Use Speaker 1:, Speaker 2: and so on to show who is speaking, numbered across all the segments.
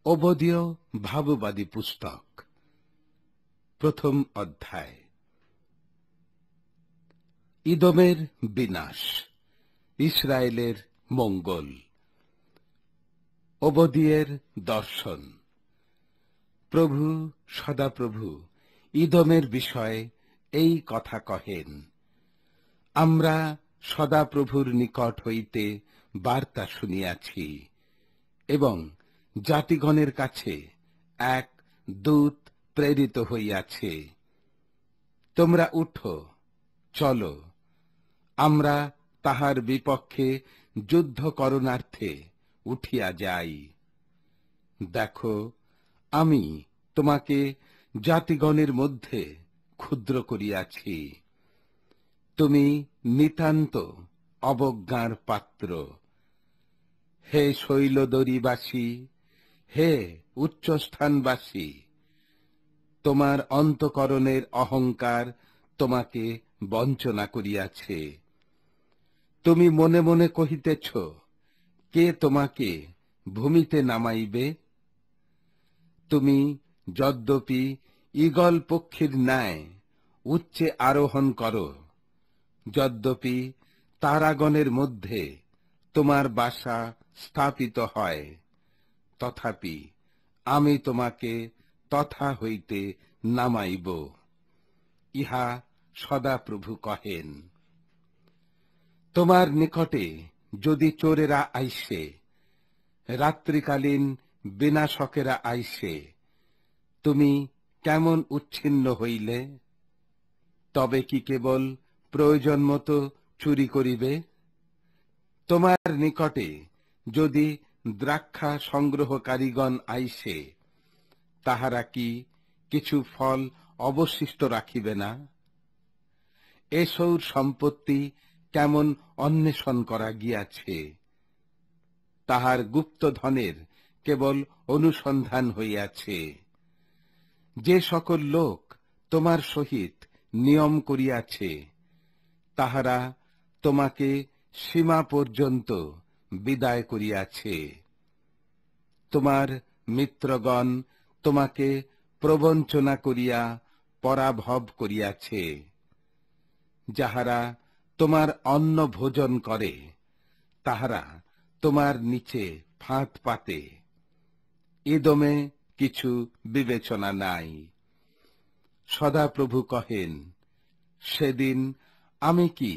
Speaker 1: ওবদীয় ভাববাদী পুস্তক, প্রথম অধ্যায়। ইদোমের বিনাশ, ইসরায়েলের মঙ্গল। ওবদীয়ের দর্শন। প্রভু সদাপ্রভু ইদোমের বিষয়ে এই কথা কহেন, আমরা সদাপ্রভুর নিকট হইতে বার্তা শুনিয়াছি এবং জাতিগণের কাছে এক দূত প্রেরিত হইয়াছে। তোমরা উঠো, চলো, আমরা তাহার বিপক্ষে যুদ্ধ করণার্থে উঠিয়া যাই। দেখো, আমি তোমাকে জাতিগণের মধ্যে ক্ষুদ্র করিয়াছি। তুমি নিতান্ত অবজ্ঞার পাত্র। হে শৈলদরীবাসী, হে উচ্চস্থানবাসী, তোমার অন্তঃকরণের অহংকার তোমাকে বঞ্চনা করিয়াছে। তুমি মনে মনে কহিতেছ, কে তোমাকে ভূমিতে নামাইবে? তুমি যদ্যপি ঈগল পক্ষীর ন্যায় উচ্চে আরোহণ করো, যদ্যপি তারাগণের মধ্যে তোমার বাসা স্থাপিত হয়, তথাপি আমি তোমাকে তথা হইতে নামাইব, ইহা সদাপ্রভু কহেন। তোমার নিকটে যদি চোরেরা আইসে, রাত্রিকালীন বিনাশকেরা আইসে, তুমি কেমন উচ্ছিন্ন হইলে? তবে কি কেবল প্রয়োজন মতো চুরি করিবে? তোমার নিকটে যদি দ্রাক্ষা সংগ্রহকারীগণ আইসে, তাহারা কি কিছু ফল অবশিষ্ট রাখিবে না? এসৌর সম্পত্তি কেমন অন্বেষণ করা গিয়াছে, তাহার গুপ্তধনের কেবল অনুসন্ধান হইয়াছে। যে সকল লোক তোমার সহিত নিয়ম করিয়াছে, তাহারা তোমাকে সীমা পর্যন্ত বিদায় করিয়াছে। তোমার মিত্রগণ তোমাকে প্রবঞ্চনা করিয়া পরাভব করিয়াছে। যাহারা তোমার অন্ন ভোজন করে, তাহারা তোমার নিচে ফাঁদ পাতে। ইদোমে কিছু বিবেচনা নাই। সদাপ্রভু কহেন, সেদিন আমি কি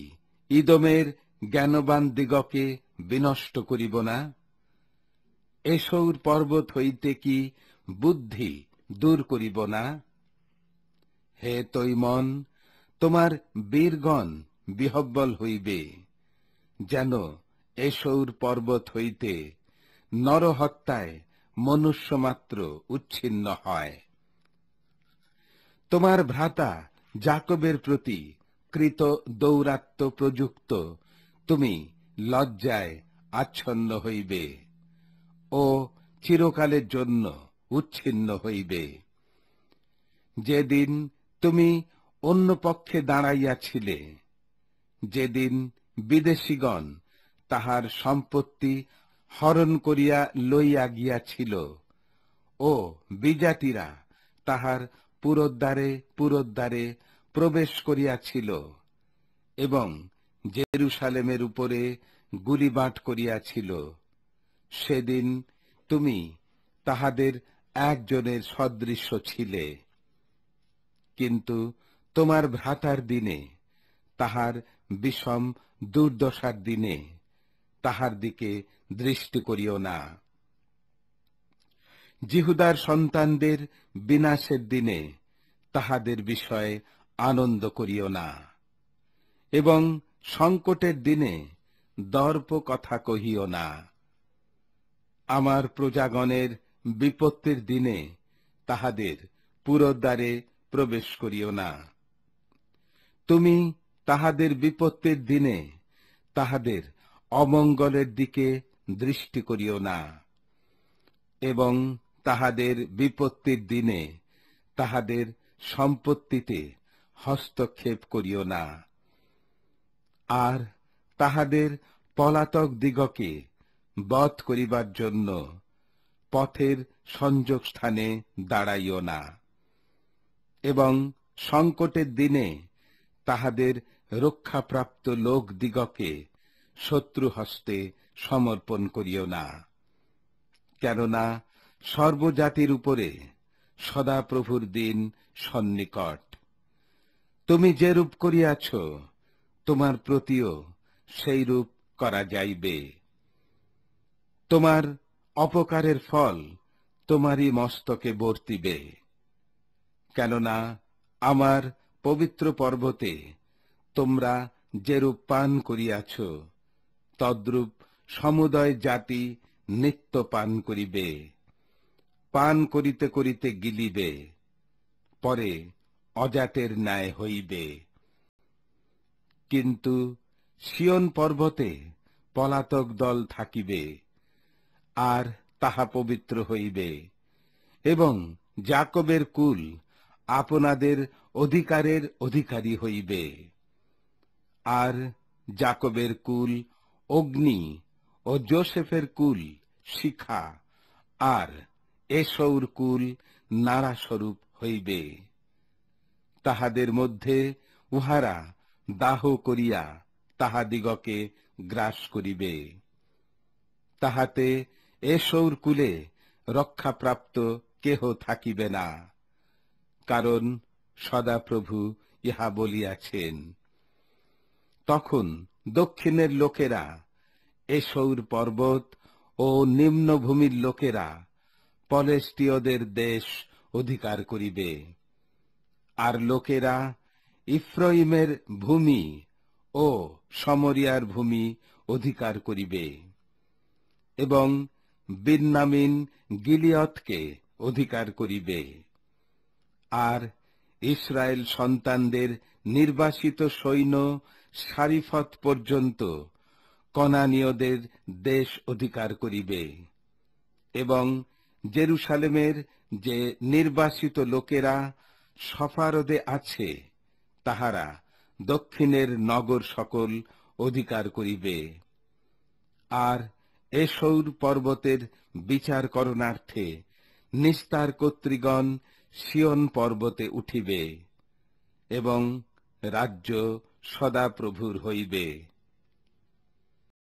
Speaker 1: ইদোমের জ্ঞানবান দিগকে বিনষ্ট করিব না? এসৌর পর্বত হইতে কি বুদ্ধি দূর করিব না? হে তৈমন, তোমার বীরগণ বিহ্বল হইবে, যেন এসৌর পর্বত হইতে নরহত্যায় মনুষ্যমাত্র উচ্ছিন্ন হয়। তোমার ভ্রাতা যাকবের প্রতি কৃত দৌরাত্ম্য প্রযুক্ত তুমি লজ্জায় আচ্ছন্ন হইবে ও চিরকালের জন্য উচ্ছিন্ন হইবে। যেদিন তুমি অন্য পক্ষে দাঁড়াইয়াছিলে, যেদিন বিদেশিগণ তাহার সম্পত্তি হরণ করিয়া লইয়া গিয়াছিল ও বিজাতিরা তাহার পুরোদ্বারে পুরোদ্বারে প্রবেশ করিয়াছিল এবং জেরুসালেমের উপরে গুলিবাট করিয়াছিল, সেদিন তুমি তাহাদের একজনের সদৃশ্য ছিলে। কিন্তু তোমার ভ্রাতার দিনে, তাহার বিষম দুর্দশার দিনে তাহার দিকে দৃষ্টি করিও না। জিহুদার সন্তানদের বিনাশের দিনে তাহাদের বিষয়ে আনন্দ করিও না, এবং সংকটের দিনে দর্প কথা কহিও না। আমার প্রজাগণের বিপত্তির দিনে তাহাদের পুরোদ্বারে প্রবেশ করিও না। তুমি তাহাদের বিপত্তির দিনে তাহাদের অমঙ্গলের দিকে দৃষ্টি করিও না, এবং তাহাদের বিপত্তির দিনে তাহাদের সম্পত্তিতে হস্তক্ষেপ করিও না। আর তাহাদের পলাতক দিগকে বধ করিবার জন্য পথের সংযোগ স্থানে দাঁড়াইও না, এবং সংকটের দিনে তাহাদের রক্ষাপ্রাপ্ত লোকদিগকে শত্রু হস্তে সমর্পণ করিও না। কেননা সর্বজাতির উপরে সদাপ্রভুর দিন সন্নিকট। তুমি যেরূপ করিয়াছ, তোমার প্রতিও সেই রূপ করা যাইবে। তোমার অপকারের ফল তোমারই মস্তকে বর্তিবে। কেননা আমার পবিত্র পর্বতে তোমরা যেরূপ পান করিয়াছ, তদ্রূপ সমুদয় জাতি নিত্য পান করিবে। পান করিতে করিতে গিলিবে, পরে অজাতের ন্যায় হইবে। কিন্তু সিয়ন পর্বতে পলাতক দল থাকিবে, আর তাহা পবিত্র হইবে, এবং যাকবের কুল আপনাদের অধিকারের অধিকারী হইবে। আর যাকবের কুল অগ্নি ও যোসেফের কুল শিখা, আর এসৌর কুল নাড়াস্বরূপ হইবে। তাহাদের মধ্যে উহারা দাহ করিয়া তাহাদিগকে গ্রাস করিবে। তাহাতে এসৌর কুলে রক্ষাপ্রাপ্ত কেহ থাকিবে না, কারণ সদাপ্রভু ইহা বলিয়াছেন। তখন দক্ষিণের লোকেরা, এসৌর পর্বত ও নিম্নভূমির লোকেরা পলেষ্টীয়দের দেশ অধিকার করিবে, আর লোকেরা ইফ্রাইমের ভূমি ও সমরিয়ার ভূমি অধিকার করিবে, এবং বিন্যামিন গিলিয়তকে অধিকার করিবে। আর ইসরায়েল সন্তানদের নির্বাসিত সৈন্য সারিফত পর্যন্ত কনানীয়দের দেশ অধিকার করিবে, এবং জেরুসালেমের যে নির্বাসিত লোকেরা সফারদে আছে, তাহারা দক্ষিণের নগর সকল অধিকার করিবে। আর এসৌর পর্বতের বিচার করণার্থে নিস্তার কর্তৃগণ সিয়ন পর্বতে উঠিবে, এবং রাজ্য সদাপ্রভুর হইবে।